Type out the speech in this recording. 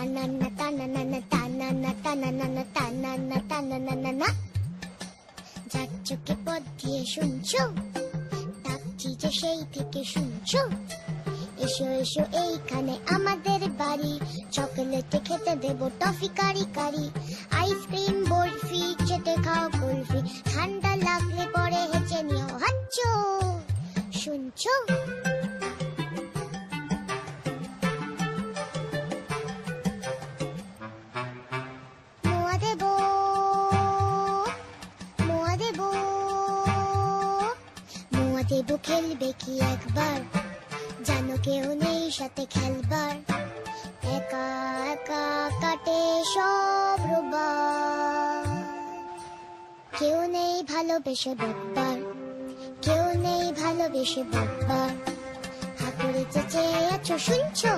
তানান্না তানানানা তানান্না তানানানা তানান্না তানানানা। যার চোখে পথ দিয়ে শুনছো, ডাকছি যে সেই থেকে শুনছো। এসো এসো এইখানে আমাদের বাড়ি, চকলেটে খেতে দেবো টফি কারি কারি। আইসক্রিম বরফি চেটে খাও কুলফি, ঠান্ডা লাগলে পরে হেঁচে নিও হাচ্চো। শুনছো? মোয়া দেবো, মোয়া দেবো, মোয়া দেবো খেলবে কি একবার, জানো কেউ নেই সাথে খেলবার। একা একা কাটে সব রোববার, কেউ নেই ভালোবেসে বকবার, কেউ নেই ভালোবেসে বকবার। হাতুড়ে চেঁচে আছো শুনছো?